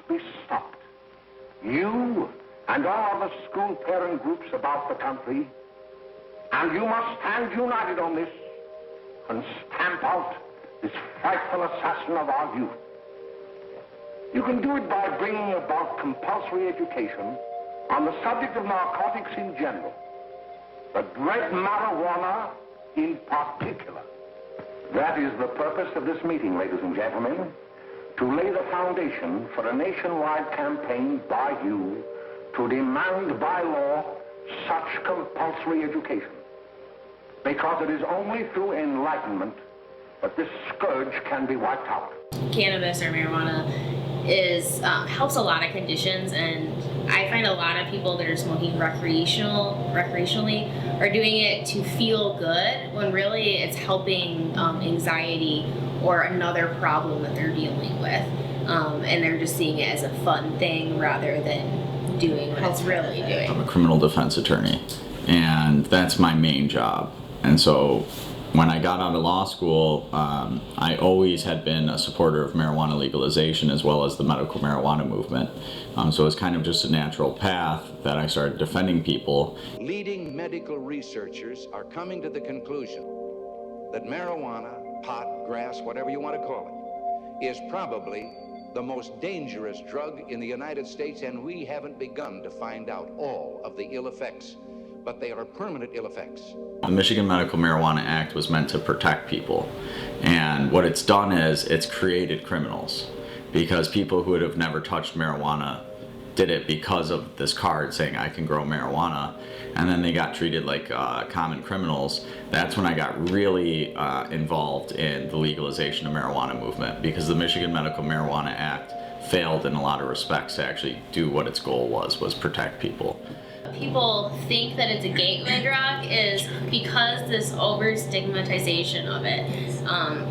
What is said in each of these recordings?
be stopped. You and all other school parent groups about the country, and you must stand united on this and stamp out this frightful assassin of our youth. You can do it by bringing about compulsory education on the subject of narcotics in general, but dread marijuana in particular. That is the purpose of this meeting, ladies and gentlemen, to lay the foundation for a nationwide campaign by you to demand by law such compulsory education. Because it is only through enlightenment that this scourge can be wiped out. Cannabis or marijuana helps a lot of conditions, and I find a lot of people that are smoking recreationally are doing it to feel good, when really it's helping anxiety or another problem that they're dealing with, and they're just seeing it as a fun thing rather than doing what it's really doing. I'm a criminal defense attorney, and that's my main job. And so when I got out of law school, I always had been a supporter of marijuana legalization as well as the medical marijuana movement. So it's kind of just a natural path that I started defending people. Leading medical researchers are coming to the conclusion that marijuana, pot, grass, whatever you want to call it, is probably the most dangerous drug in the United States, and we haven't begun to find out all of the ill effects, but they are permanent ill effects. The Michigan Medical Marijuana Act was meant to protect people, and what it's done is it's created criminals, because people who would have never touched marijuana did it because of this card saying I can grow marijuana, and then they got treated like common criminals. That's when I got really involved in the legalization of marijuana movement, because the Michigan Medical Marijuana Act failed in a lot of respects to actually do what its goal was protect people. People think that it's a gateway drug is because this over stigmatization of it.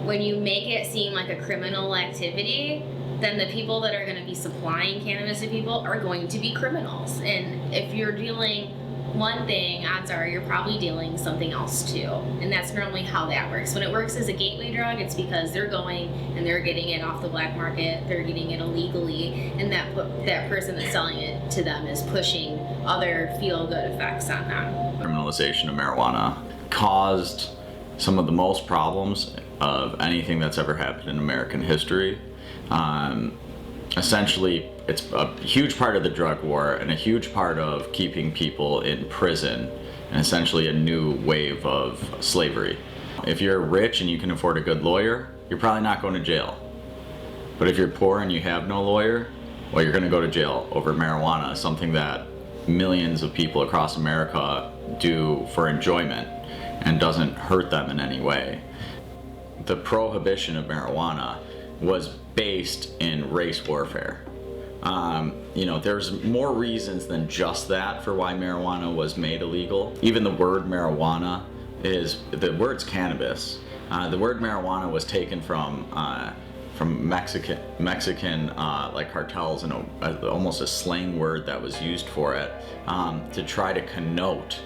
When you make it seem like a criminal activity, then the people that are going to be supplying cannabis to people are going to be criminals. And if you're dealing one thing, odds are you're probably dealing something else too. And that's normally how that works. When it works as a gateway drug, it's because they're going and they're getting it off the black market, they're getting it illegally, and that person that's selling it to them is pushing other feel-good effects on them. Criminalization of marijuana caused some of the most problems of anything that's ever happened in American history. Essentially, it's a huge part of the drug war and a huge part of keeping people in prison, and essentially a new wave of slavery. If you're rich and you can afford a good lawyer, you're probably not going to jail. But if you're poor and you have no lawyer, well, you're going to go to jail over marijuana, something that millions of people across America do for enjoyment and doesn't hurt them in any way. The prohibition of marijuana was based in race warfare. There's more reasons than just that for why marijuana was made illegal. Even the word marijuana the word's cannabis. The word marijuana was taken from Mexican like cartels, and almost a slang word that was used for it to try to connote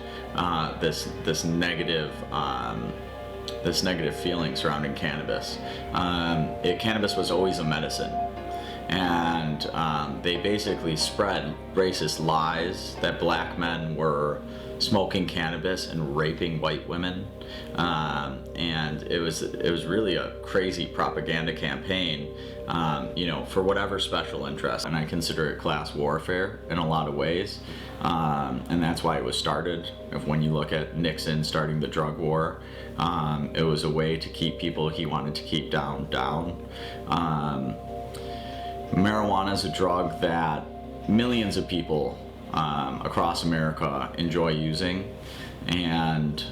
this negative feeling surrounding cannabis. Cannabis was always a medicine, and they basically spread racist lies that black men were smoking cannabis and raping white women, and it was really a crazy propaganda campaign, for whatever special interest. And I consider it class warfare in a lot of ways, and that's why it was started. When you look at Nixon starting the drug war, it was a way to keep people he wanted to keep down. Marijuana is a drug that millions of people across America enjoy using, and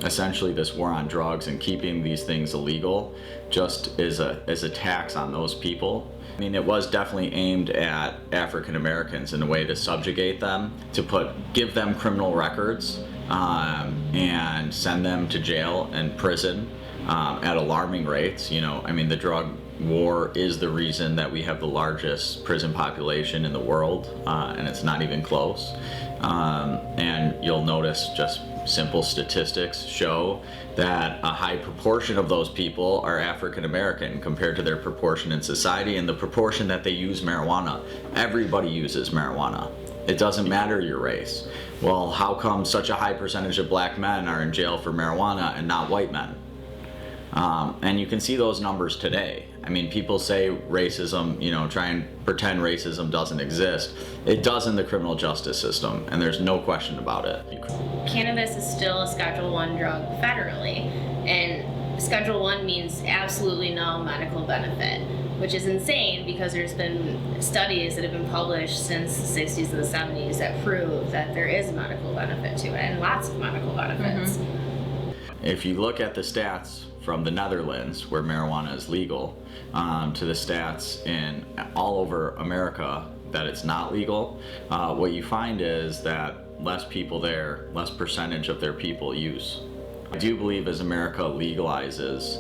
essentially this war on drugs and keeping these things illegal just is a tax on those people. I mean, it was definitely aimed at African Americans in a way to subjugate them, to give them criminal records, and send them to jail and prison at alarming rates. The drug war is the reason that we have the largest prison population in the world, and it's not even close. And you'll notice just simple statistics show that a high proportion of those people are African American compared to their proportion in society and the proportion that they use marijuana. Everybody uses marijuana. It doesn't matter your race. Well, how come such a high percentage of black men are in jail for marijuana and not white men? And you can see those numbers today. I mean, people say racism, try and pretend racism doesn't exist. It does in the criminal justice system, and there's no question about it. Cannabis is still a Schedule I drug federally, and Schedule I means absolutely no medical benefit, which is insane because there's been studies that have been published since the 60s and the 70s that prove that there is a medical benefit to it, and lots of medical benefits. If you look at the stats from the Netherlands, where marijuana is legal, to the stats in all over America that it's not legal, what you find is that less people there, less percentage of their people use. I do believe as America legalizes,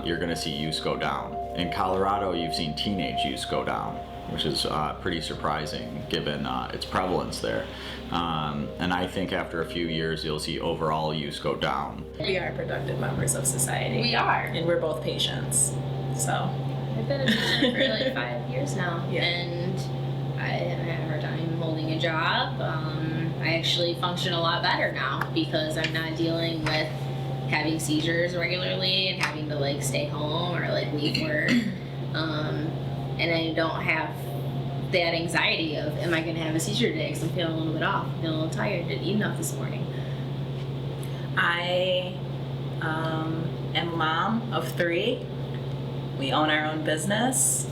you're going to see use go down. In Colorado, you've seen teenage use go down, which is pretty surprising given its prevalence there. And I think after a few years, you'll see overall use go down. We are productive members of society. We are. And we're both patients, so. I've been a patient for like 5 years now, Yeah. and I haven't had a hard time holding a job. I actually function a lot better now because I'm not dealing with having seizures regularly and having to like stay home or like leave work. And I don't have that anxiety of, am I going to have a seizure today because I'm feeling a little bit off, I'm feeling a little tired, didn't eat enough this morning. I am a mom of 3. We own our own business,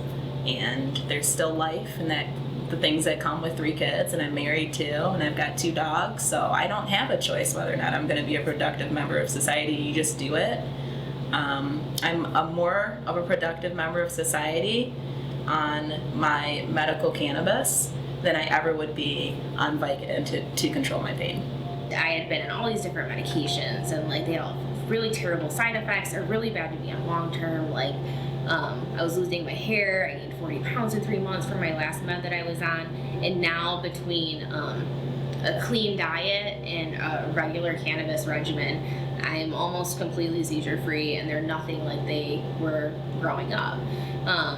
and there's still life and the things that come with 3 kids, and I'm married too, and I've got 2 dogs, so I don't have a choice whether or not I'm going to be a productive member of society. You just do it. I'm a more of a productive member of society on my medical cannabis than I ever would be on Vicodin to control my pain. I had been on all these different medications, and like they all have really terrible side effects. They're really bad to be on long term. Like I was losing my hair. I gained 40 pounds in 3 months from my last med that I was on, and now between a clean diet and a regular cannabis regimen, I'm almost completely seizure free, and they're nothing like they were growing up.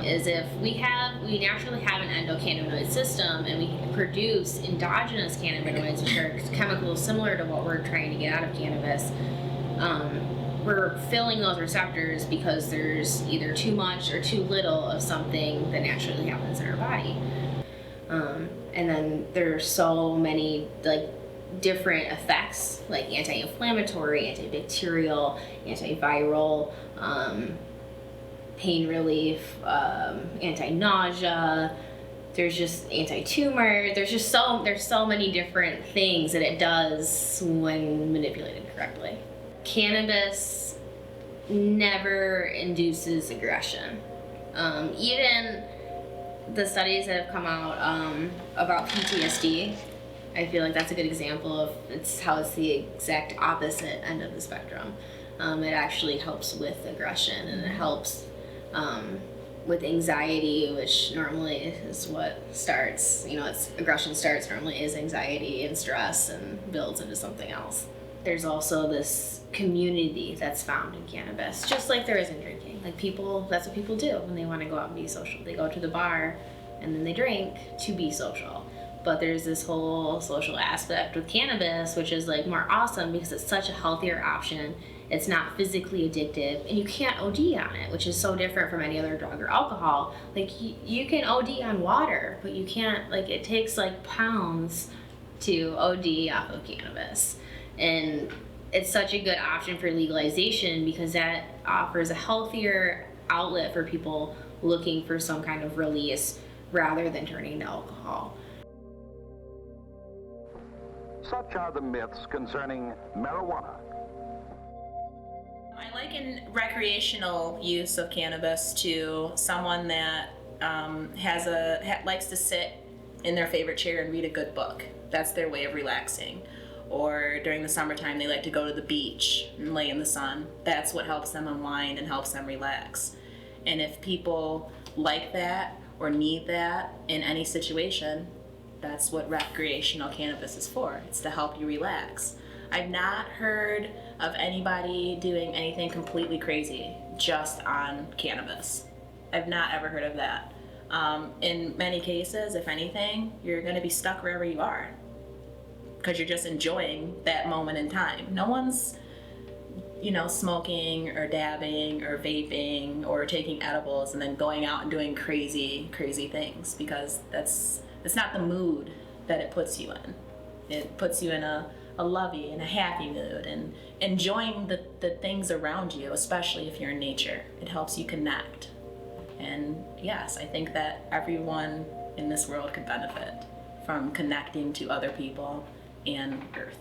Is if we naturally have an endocannabinoid system, and we produce endogenous cannabinoids, which are chemicals similar to what we're trying to get out of cannabis. We're filling those receptors because there's either too much or too little of something that naturally happens in our body. And then there's so many like different effects, like anti-inflammatory, antibacterial, antiviral, pain relief, anti-nausea. There's just anti-tumor. There's so many different things that it does when manipulated correctly. Cannabis never induces aggression. Even the studies that have come out about PTSD, I feel like that's a good example of how it's the exact opposite end of the spectrum. It actually helps with aggression, and it helps with anxiety, which normally is what starts, aggression starts normally is anxiety and stress and builds into something else. There's also this community that's found in cannabis, just like there is in drinking. Like that's what people do when they want to go out and be social. They go to the bar and then they drink to be social. But there's this whole social aspect with cannabis, which is like more awesome because it's such a healthier option. It's not physically addictive, and you can't OD on it, which is so different from any other drug or alcohol. Like you can OD on water, but you can't, like it takes like pounds to OD off of cannabis. And it's such a good option for legalization because that offers a healthier outlet for people looking for some kind of release rather than turning to alcohol. Such are the myths concerning marijuana. I liken recreational use of cannabis to someone that likes to sit in their favorite chair and read a good book. That's their way of relaxing. Or during the summertime, they like to go to the beach and lay in the sun. That's what helps them unwind and helps them relax. And if people like that or need that in any situation, that's what recreational cannabis is for. It's to help you relax. I've not heard of anybody doing anything completely crazy just on cannabis. I've not ever heard of that. In many cases, if anything, you're going to be stuck wherever you are because you're just enjoying that moment in time. No one's, smoking or dabbing or vaping or taking edibles and then going out and doing crazy things, because that's not the mood that it puts you in. It puts you in a lovey and a happy mood and enjoying the things around you, especially if you're in nature. It helps you connect. And yes, I think that everyone in this world could benefit from connecting to other people and Earth.